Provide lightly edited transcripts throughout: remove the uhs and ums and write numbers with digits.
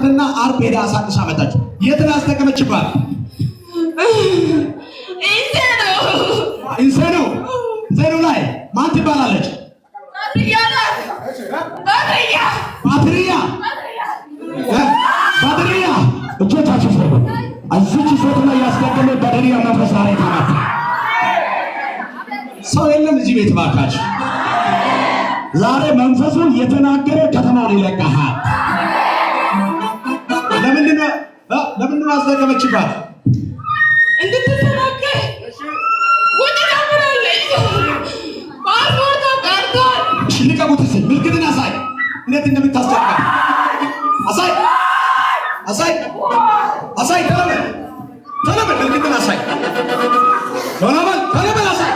ትናንትና ዓርብ ሄዳ አሳንሳ መጣች። የት ነው ያስጠቀመችባት? ኢንሴኖ ላይ ማን ትባላለች? ባድሪያ እጆቻችሁ ሰሩ። እዚች ሴት ላይ ያስጠቀመ ባድሪያ መንፈስ ዛሬ ተመታ። ሰው የለም እዚህ ቤት ባካችሁ። ዛሬ መንፈሱ የተናገረ ከተማውን ይለቀሃል። ለምንድን ነው ያስጠቀመችባት? እንድትተናገር ወደ ታምራለች። ፓስፖርቷ ቀርቷል። ልቀቁት። ምልክትን አሳይ። እንዴት እንደምታስጠቃ አሳይ። ተለበል ምልክትን አሳይ። ተለበል አሳይ።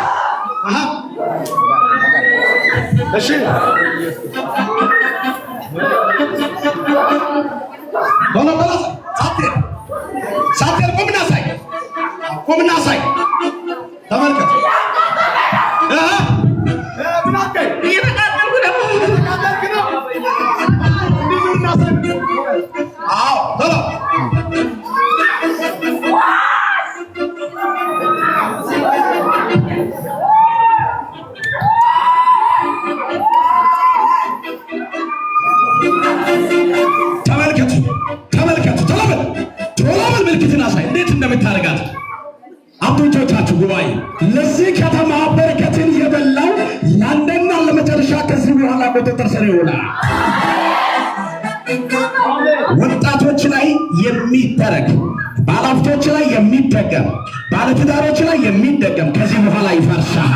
እሺ ተለበል ሳትር ቆምና አሳይ። ተመልከት። ተመልከቱ። ቶሎበል ምልክትን አሳይ። እንዴት እንደምታደርጋት አብቶቻችሁ ጉባኤ ለዚህ ከተማ በረከትን የበላው ለአንድና ለመጨረሻ ከዚህ በኋላ ቁጥጥር ስር ይውላል። ወጣቶች ላይ የሚደረግ ባለሀብቶች ላይ የሚደገም ባለትዳሮች ላይ የሚደገም ከዚህ በኋላ ይፈርሳል።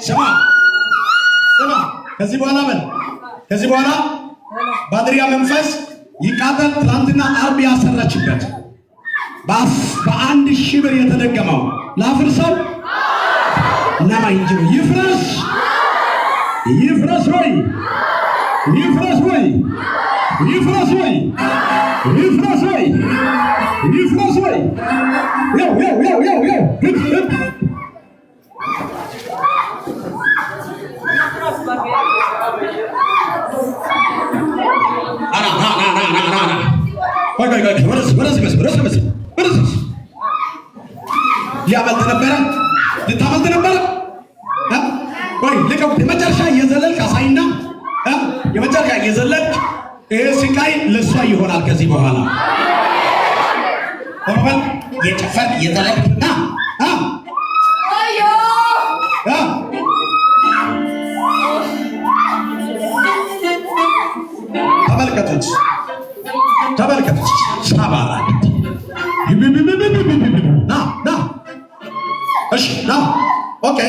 ስማ ከዚህ በኋላ ባድሪያ መንፈስ ይቃጠል። ትናንትና ዓርብ ያሰራችበት በ1000 ብር የተደገመው ላፍርሰው ለማ እንጂ ይፍረስ ወይ ልታመልጥ ነበረ። ልቀቁት። የመጨረሻ እየዘለልክ አሳይና የመጨረሻ እየዘለልክ ይህ ስቃይ ለእሷ ይሆናል። ከዚህ በኋላ የጨፈር እየዘለልክና ተመልከቱት። ሳባራ ና እሺ ና ኦኬ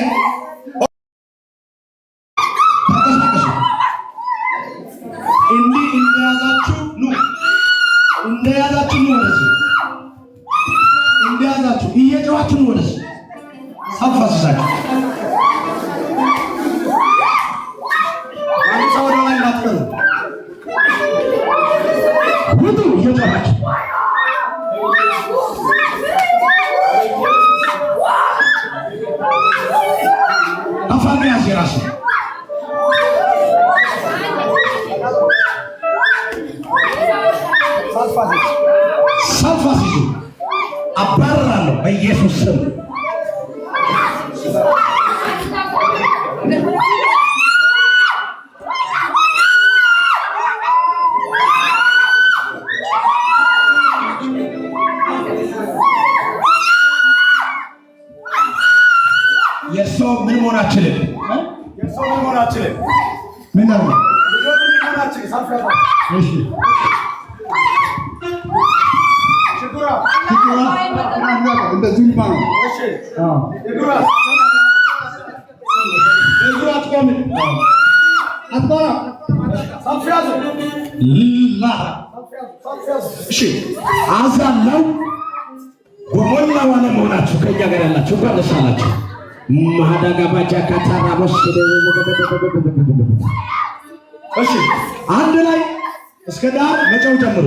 እንደያዛችሁ እየጨዋችሁ ነው። ወደዚህ ሳፋስሳችሁ ሰው ወደ ላይ እንዳትቀሩ ውጡ። እየጨዋችሁ አፋሚያስ የራሱ ሳልፋሲዙ አባራለሁ በኢየሱስ ስም። የሰው ምን መሆን አችልም። ምን ነው እሺ እንደዚህ ነው። እሺ አዛለው በሞላው ዓለም ሆናችሁ ከእኛ ጋር ያላችሁ እንኳን ደስ አላችሁ። ማዳጋባጃ ካታራቦስ እሺ፣ አንድ ላይ እስከ ዳር መጨው ጀምሩ።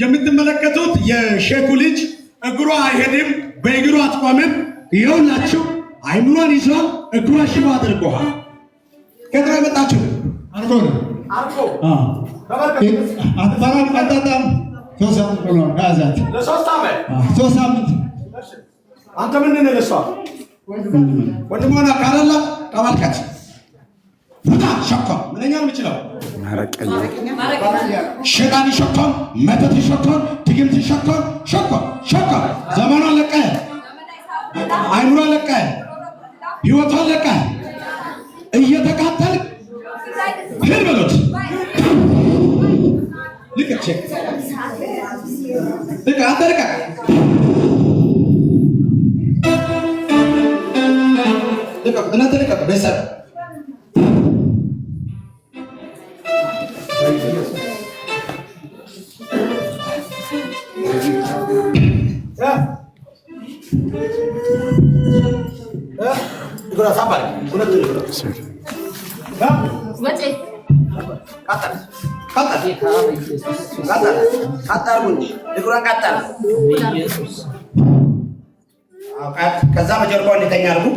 የምትመለከቱት የሼኩ ልጅ እግሯ አይሄድም፣ በእግሯ አትቆምም። ይኸውላችሁ አይምሯን ይዟል፣ እግሯ ሽባ አድርጎሃል። ከድሮ የመጣችሁ አርጎ ነው አርጎ አትባራም አጣጣም ሶስት ነው ካዛት ለሶስት ዓመት አንተ ምንድን ነው ለሷ ወንድሞና ካላላ ተመልከት ወጣ ሸኮ ምንኛ ነው የሚችለው ሸጣን ሸኮን መተት ሸኮን ትግምት ሸኮን ሸኮ ዘመኗን ለቀ አይምሯን ለቀ ህይወቷን ለቀ እየተቃጠል ሄድ በሉት ልቀቅ ልቀቅ አደረቀ ልቀቅ እናንተ ልቀቅ ቤተሰብ ከዛ በጀርባው እንዲተኛ አድርጉ።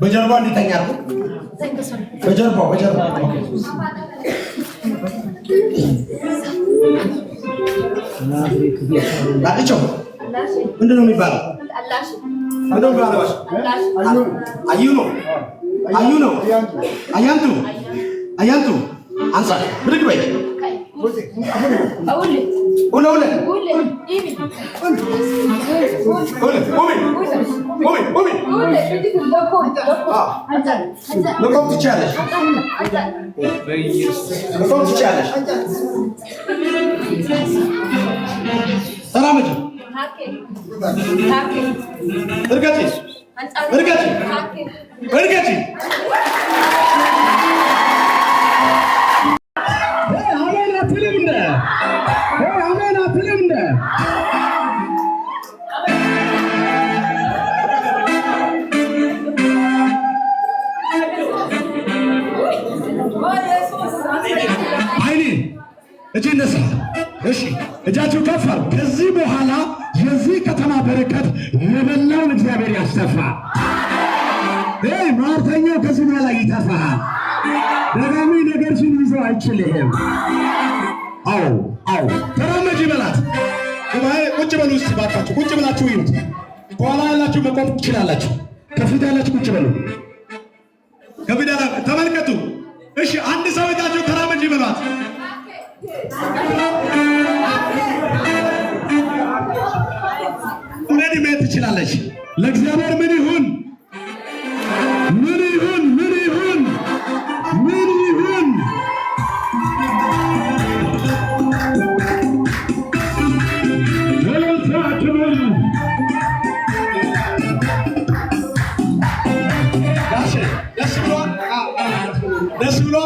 በጀርባው እንዲተኛ አድርጉ። በጀርባው ላቅቸው ምንድን ነው የሚባለው? አዩ ነው አያንቱ አንሳ ብድግ በይ መቆም ትችያለሽ። ተራመጂ እርገጪ እጅ ነሳ። እሺ እጃችሁ ከፍ አድርጉ። ከዚህ በኋላ የዚህ ከተማ በረከት የበላውን እግዚአብሔር ያስተፋ። ማርተኛው ከዚህ በኋላ ይተፋሃል። ደጋሚ ነገርሽን ይዞ አይችልህም። አዎ ተራመጂ በላት። ቁጭ በሉ እስቲ ባካችሁ፣ ቁጭ ብላችሁ ይዩት። ከኋላ ያላችሁ መቆም ትችላላችሁ። ከፊት ያላችሁ ቁጭ በሉ። ከፊት ያላችሁ ተመልከቱ። እሺ አንድ ሰው እጃችሁ ተራመጂ በሏት። ኦልሬዲ መሄድ ትችላለች። ለእግዚአብሔር ምን ይሁን ደስ ብሎ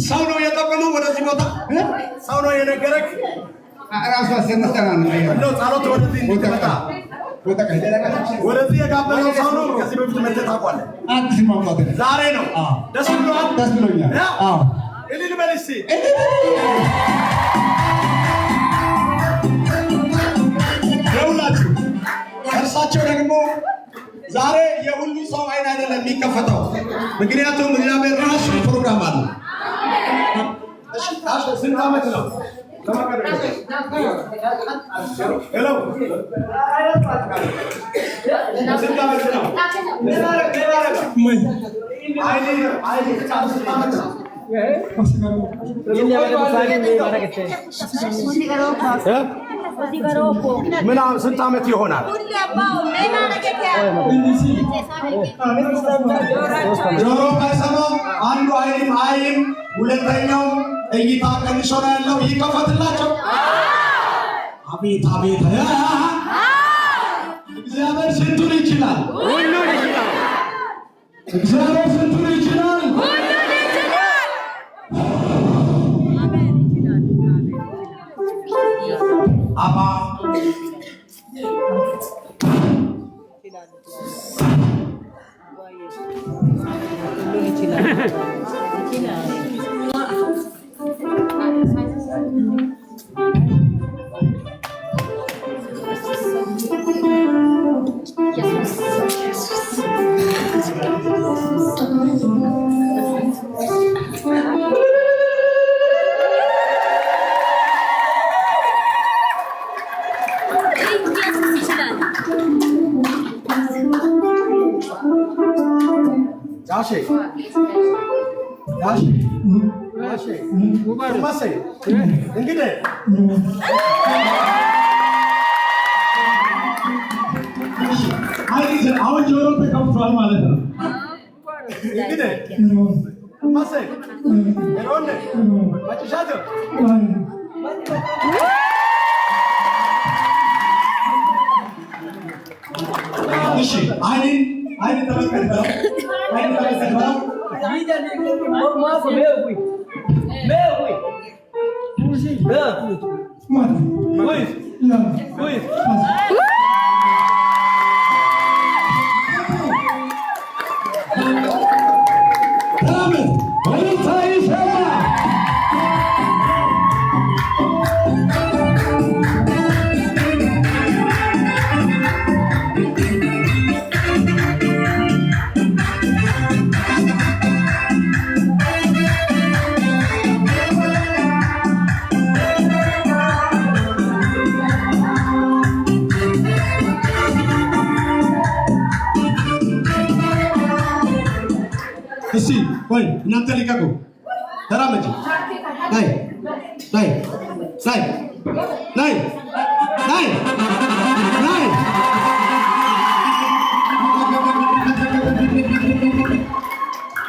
ሰው ነው የጠቀመው። ወደዚህ ቦታ ሰው ነው የነገረክ። ራሱ አሰነስተና ነው ጸሎት ወደዚህ እንዲመጣ ወደዚህ የጋበዘው ሰው ነው። ከዚህ በፊት መጥተህ ታውቃለህ? ዛሬ ነው። ደስ ብሎሃል? ደስ ብሎኛል። እልል በል እስኪ። ይኸውላችሁ እርሳቸው ደግሞ ዛሬ የሁሉ ሰው አይን አይደለም የሚከፈተው፣ ምክንያቱም እግዚአብሔር ራሱ ፕሮግራም አለው። ስንት ዓመት ነው? ምናምን ስንት ዓመት ይሆናል? ጆሮ አይሰማም፣ አንዱ አይንም አይም፣ ሁለተኛው እይታ ቀንሶ ነው ያለው። ይከፈትላቸው። አቤት አቤት! እግዚአብሔር ስንቱን ይችላል? እግዚአብሔር ስንቱን ይችላል? አባ እንግዲህ አሁን ጆሮ ተከፍቷል ማለት ነው። እንግዲህ እሺ አይን ተመልከተው። እስቲ ቆይ እናንተ ልቀቁ። ተራመጂ። ናይ ናይ ናይ ናይ ናይ ናይ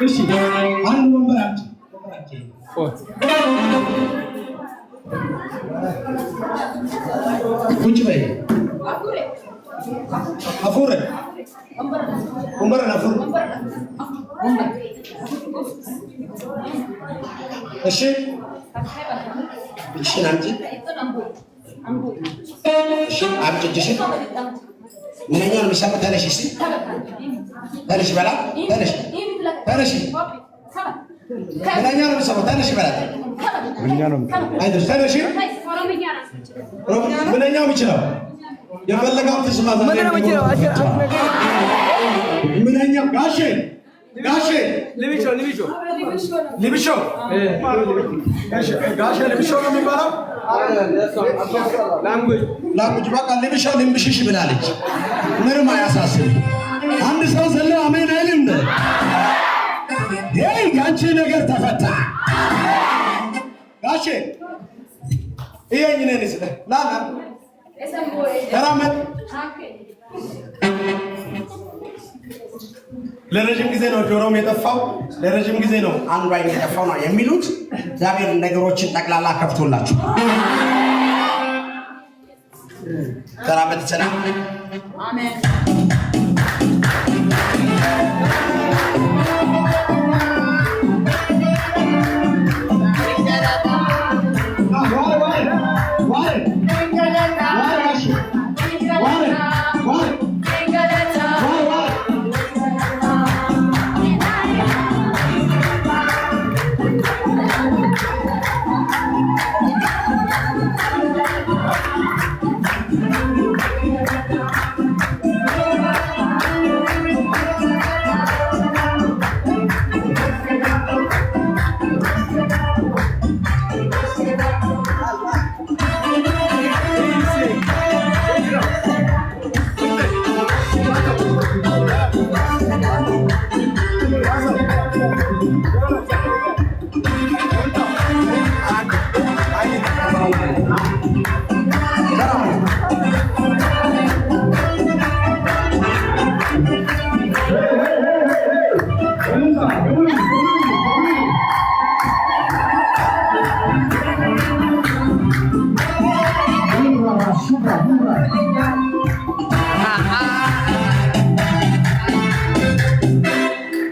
እሺ አንድ ወንበር አምጪ። ቁጭ በይ። አፉረ ወንበር አፉረ እሺ እሺ አምጪ። እሺ አምጪ እሺ ምንኛው ነው የሚሰማው? ተነሽ እስቲ ተነሽ በላ ተነሽ ተነሽ ምንኛው ነው የሚሰማው? ተነሽ በላ አይዞሽ ተነሽ። ምንኛው የሚችለው የፈለጋው ትስማ። ምንኛው ጋሼ ጋሼ ልብሾ ልብሾ ልብሾ ጋሼ ልብሾ ነው የሚባለው። ላንጉጅ በቃ ልብሾ ልምብሽሽ ብላለች። ምንም አያሳስብም። አንድ ሰው ዘሎ አሜን አይልም። ይሄ ያንቺ ነገር ተፈታ ጋሼ። ይሄኝ ነኝ ስለ ላላ ተራመድ። ለረጅም ጊዜ ነው ጆሮም የጠፋው፣ ለረጅም ጊዜ ነው አንዱ አይን የጠፋው ነው የሚሉት። እግዚአብሔር ነገሮችን ጠቅላላ ከፍቶላችሁ ተራመድ። ሰላም አሜን።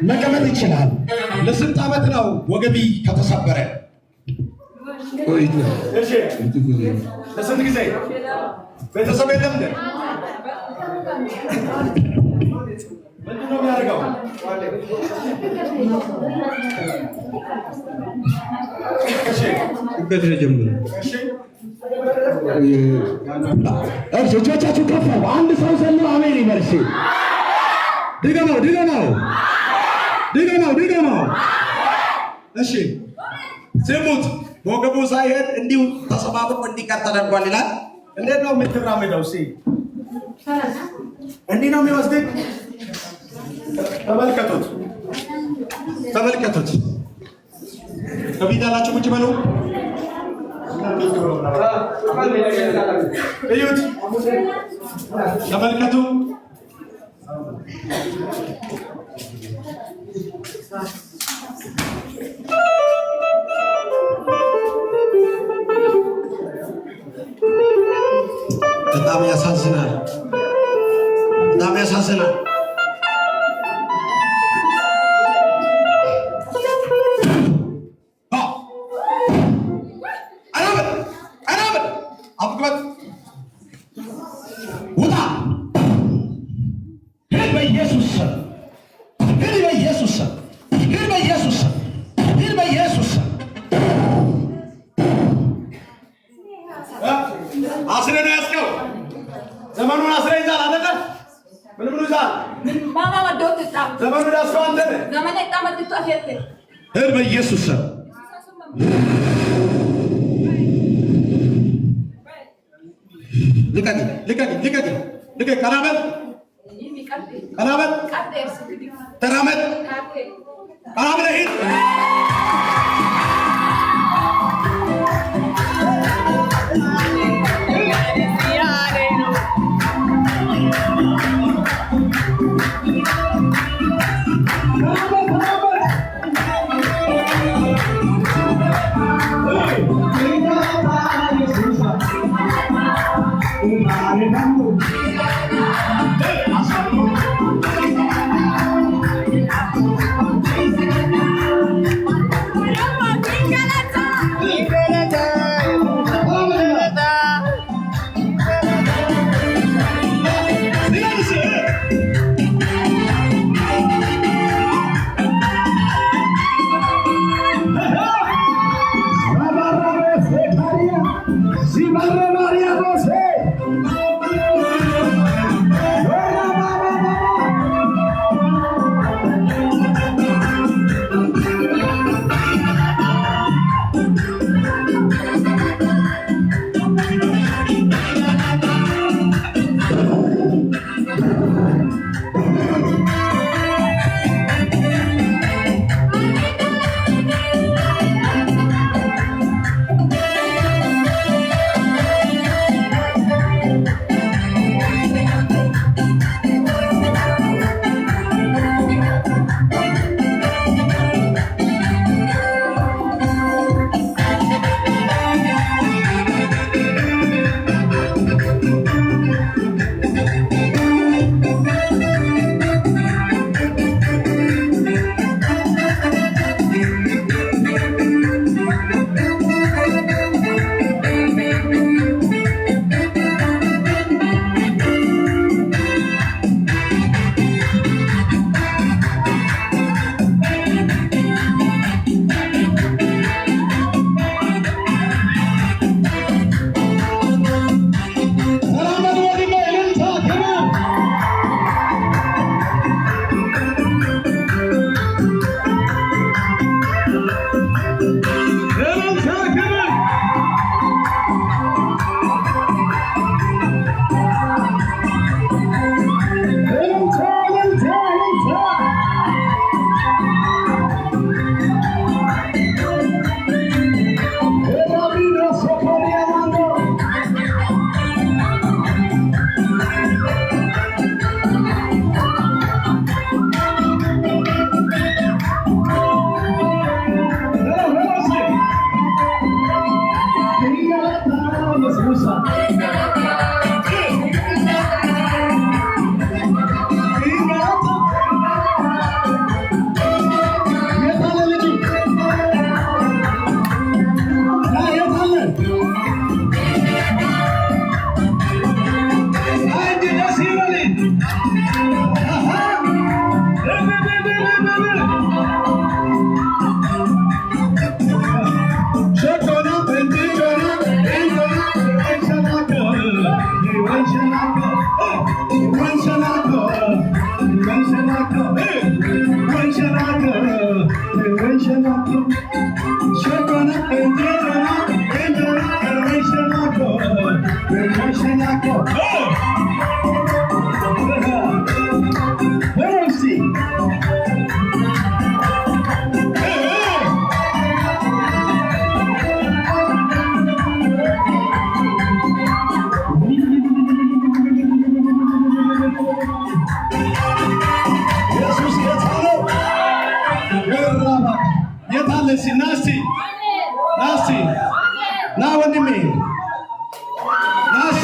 መቀመጥ ይችላል። ለስንት ዓመት ነው ወገቢ ከተሰበረ? እሺ ለስንት ጊዜ? ቤተሰብ የለም እንዴ? ምንድን ነው የሚያደርገው? እሺ እገድረ ጀምሩ። እሺ እጆቻችሁ ከፍ አድርጉ። አንድ ሰው ዘሎ አሜን ይበል። እሺ ድገመው ድገመው ድገመው ድገመው። እሺ ስሙት። ወገቡ ሳይሄድ እንዲሁ ተሰባብሮ እንዲቀር ተደርጓል ይላል። እንዴት ነው የምትራመደው? እስኪ እንዲህ ነው የሚወስድህ። ተመልከቱት ተመልከቱት። ከፊት ያላችሁ ቁጭ በሉ። እዩት ተመልከቱ። በጣም ያሳዝናል። በጣም ያሳዝናል። ዘመኑን አስረይዛል አይደለ? ምን ብሉዛል? ምን ማማ ወዶት ጣ ዘመኑን አስፋንተ ዘመን አይጣመጥ ተፈተ ሄር በኢየሱስ ስም ልቀቅ ልቀቅ ልቀቅ ልቀቅ። ቀናበል ቀናበል ተራመድ አብረህ ሂድ ና ወንድሜ ናሲ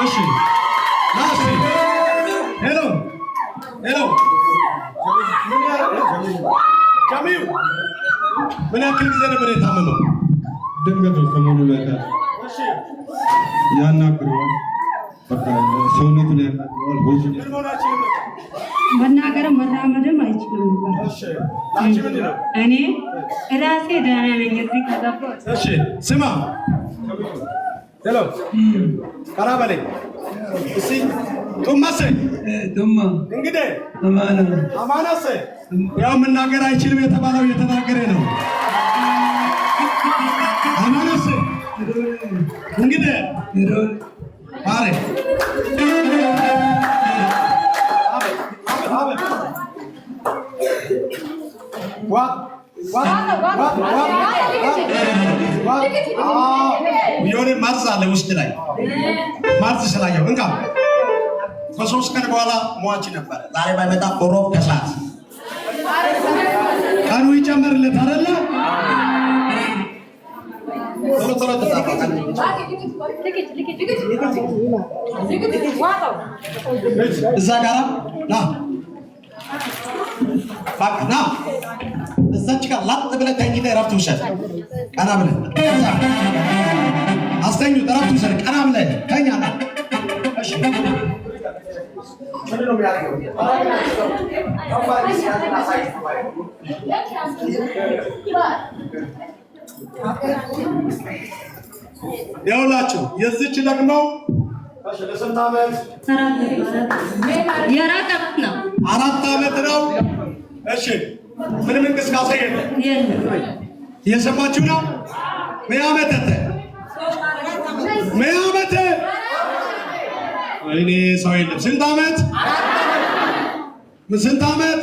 እሺ ናሲ ሄሎ ሄሎ ጀሚው ምን ያክል ጊዜ ነበር የታመመው? ድንገት ነው ከሙሉ ላይ እሺ ያናግረዋል። በቃ ሰውነቱን ያናግረዋል። ሆጂ ምን ሆናችሁ ነው? መናገርም መራመድም አይችልም ነበር። እሺ ላንቺ ምንድን ነው? እኔ ራሴ ደህና ነኝ። እዚህ ከገባሁ እሺ ስማ ሄሎ ቀና በለኝ እስኪ ጡማሴ ጡማ እንግዲህ አማና አማናሴ ያው መናገር አይችልም የተባለው እየተናገረ ነው። አማናሴ እንግዲህ ሮል አሬ የሆነ ማርዝ አለ ውስጥ ላይ ማርዝ ስላየው እንካ ከ3 ቀን በኋላ ሟች ነበር። ዛሬ ባይመጣ ሮብ ከሰዓት ቀኑ ይጨመርለት አይደለ? ቶሎ ተጣጣቀን እዛ ጋራ ና ባክ ና እዛች ጋር ላጥ ብለህ ተኝተህ እረፍት ውሰድ። ቀና ብለህ አስተኙት፣ እረፍት ውሰድ። ቀና ብለህ ተኛ ና። እሺ ይኸውላችሁ የዚች ደግሞ ለስንት ዓመት? 4 ዓመት ነው። እሺ ምንም እንቅስቃሴ የለም። እየሰማችሁ ነው? ምን ዓመት? ወይኔ ሰው የለም። ስንት ዓመት? ስንት ዓመት?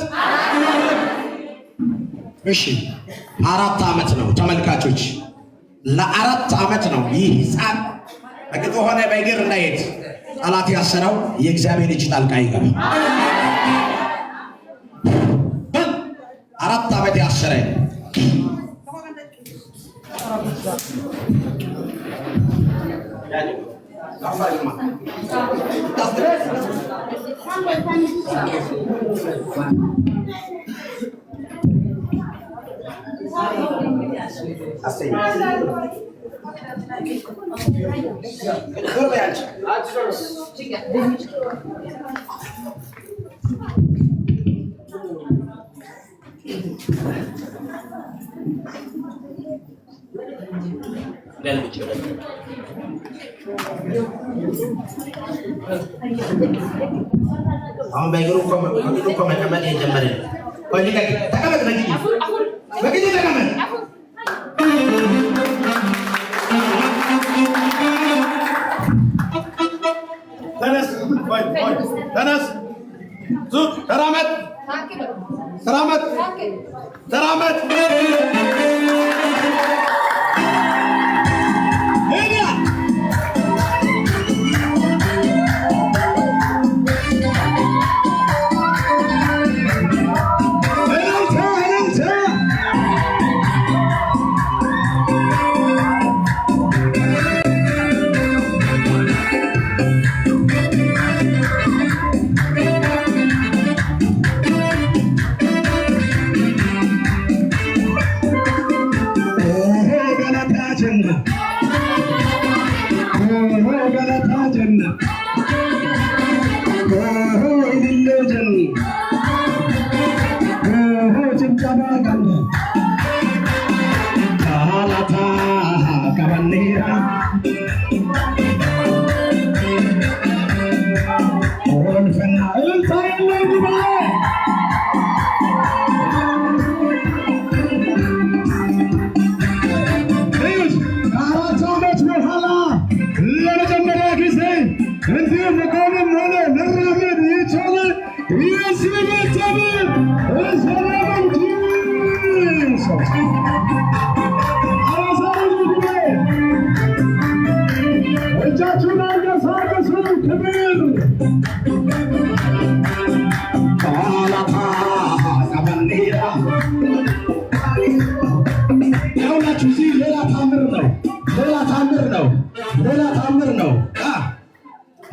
እሺ 4 ዓመት ነው ተመልካቾች፣ ለ4 ዓመት ነው ይህ ሕፃን በግጥ ሆነ በእግር እንዳይሄድ ጠላት ያሰረው። የእግዚአብሔር እጅ ጣልቃ ይገባ። 4 ዓመት ያሰረ አሁን በእግሩ እኮ መቀመጥ የጀመረ ነው። ቆይ ተቀመጥ፣ በግድ ተቀመጥ። ተነስ፣ ዙር፣ ተራመድ፣ ተራመድ።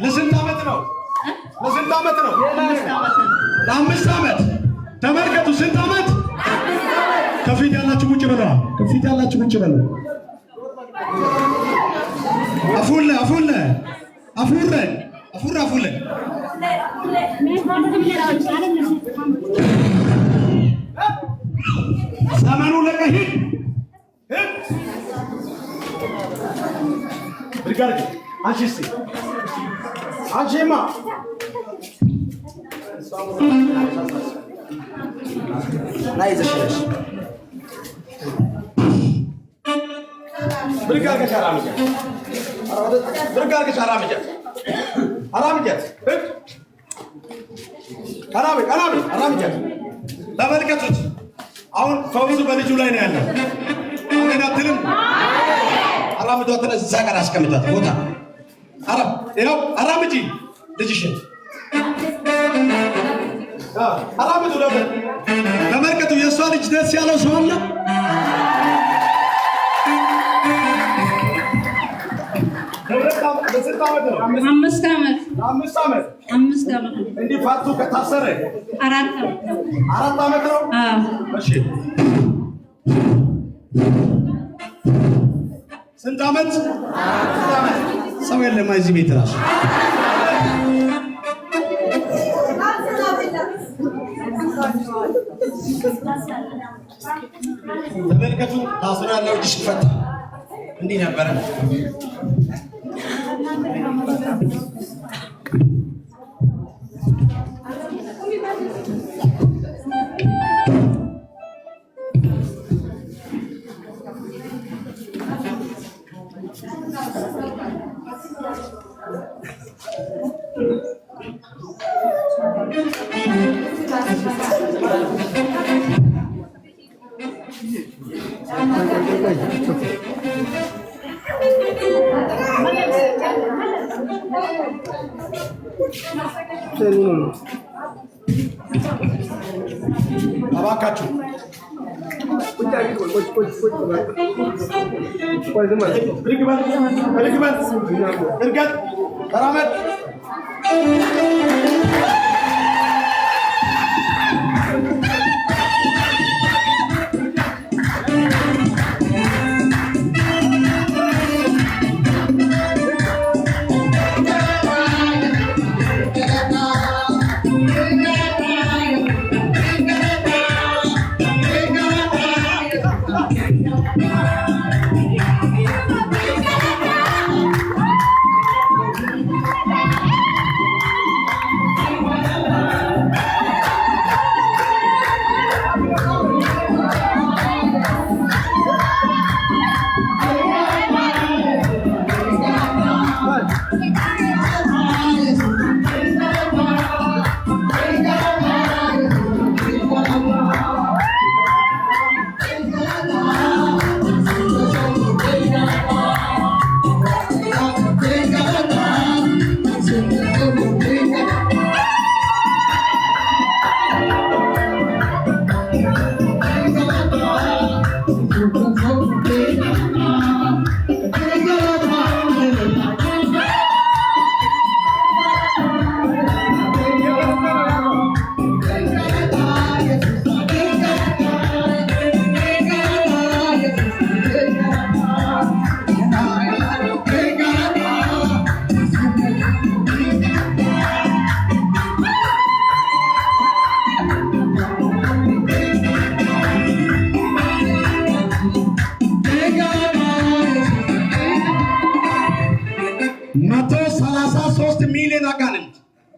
ለስንት ዓመት ነው? ለ5 ዓመት። ተመልከቱ፣ ስንት ዓመት? ከፊት ያላችሁ ቁጭ በሉ። አፉለ ዘመኑ ለቀሂድ ብርጋዴ አንቺማ ናይ ዘሽለሽ ብርጋዴ አራምጃት ቀናቤ አራምጃ ተመልከቱት። አሁን ፈውሱ በልጁ ላይ ነው ያለው። አሜን አትልም? አራምዷትን እዛ ጋር አስቀምጣት ቦታ ይኸው አራምጂ ልጅሽን አራምዱ። ተመልከቱ። የእሷ ልጅ ደስ ያለው ሰው አለ። አምስት ዓመት እንዲህ ፋቱ ከታሰረ 4 ዓመት ነው። እሺ ስንት ዓመት? ሰው የለም እዚህ ቤት ራሱ ተመልከቱ። ታስሮ ያለው እጅ ሲፈታ እንዲህ ነበረ። እባካችሁ እርገጥ ተራመድ።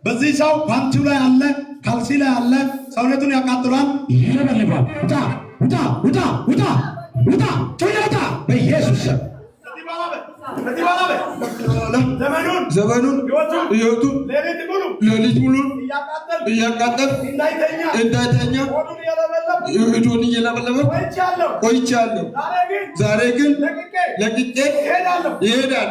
በዚህ ሰው ፓንቲው ላይ አለ፣ ካልሲ ላይ አለ፣ ሰውነቱን ያቃጥላል፣ ይለበልባል። ውጣ በኢየሱስ ስም። ዘመኑን ሕይወቱን ሌሊት ሙሉ እያቃጠል እንዳይተኛ እጁን እየለበለበ ቆይቻለሁ። ዛሬ ግን ለቅቄ ይሄዳል።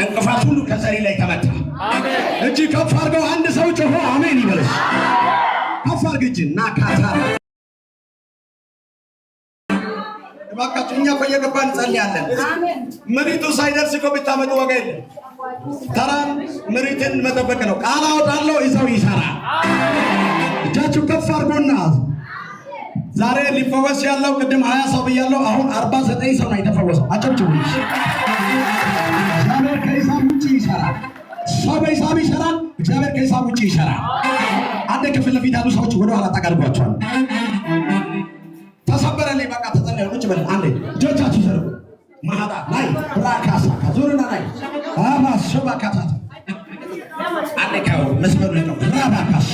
እንቅፋት ሁሉ ከዘሬ ላይ ተመታ። እጅ ከፍ አድርገው አንድ ሰው ጮሆ አሜን ይበል። ከፍ አድርግ እጅ እና ካታ እባካችሁ። እኛ እኮ እየገባን እንጸልያለን። ምሪቱ ሳይደርስ እኮ ብታመጡ ዋጋ የለም። ተራ ምሪትን መጠበቅ ነው። ቃል አወጣለሁ፣ ይዘው ይሰራል። እጃችሁ ከፍ አድርጎና ዛሬ ሊፈወስ ያለው ቅድም 20 ሰው ብያለሁ። አሁን 49 ሰው ነው የተፈወሰው። አጨብጭቡ። እግዚአብሔር ከሂሳብ ውጭ ይሰራል። ሰው በሂሳብ ይሰራል፣ እግዚአብሔር ከሂሳብ ውጭ ይሰራል። አንድ ክፍል ለፊት ያሉ ሰዎች ወደ ኋላ ታቀርቧቸዋል። ተሰበረልኝ በቃ ተጸለየ። ቁጭ በል አንዴ እጆቻችሁ ዘርጉ። ማሃዳ ላይ ብራካሳ ከዙርና ላይ አባ ሶባካታ አንዴ ካው መስመር ነው ብራባካስ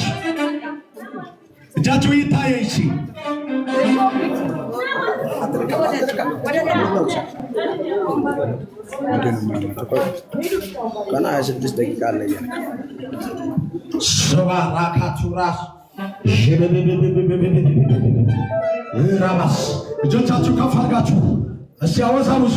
እጃችሁ ይታየ እሺ ቀና 26 ደቂቃ አለ ሶባ ራካቱራስ ራባስ እጆቻችሁ ከፍ አድርጋችሁ እስቲ አወዛውዙ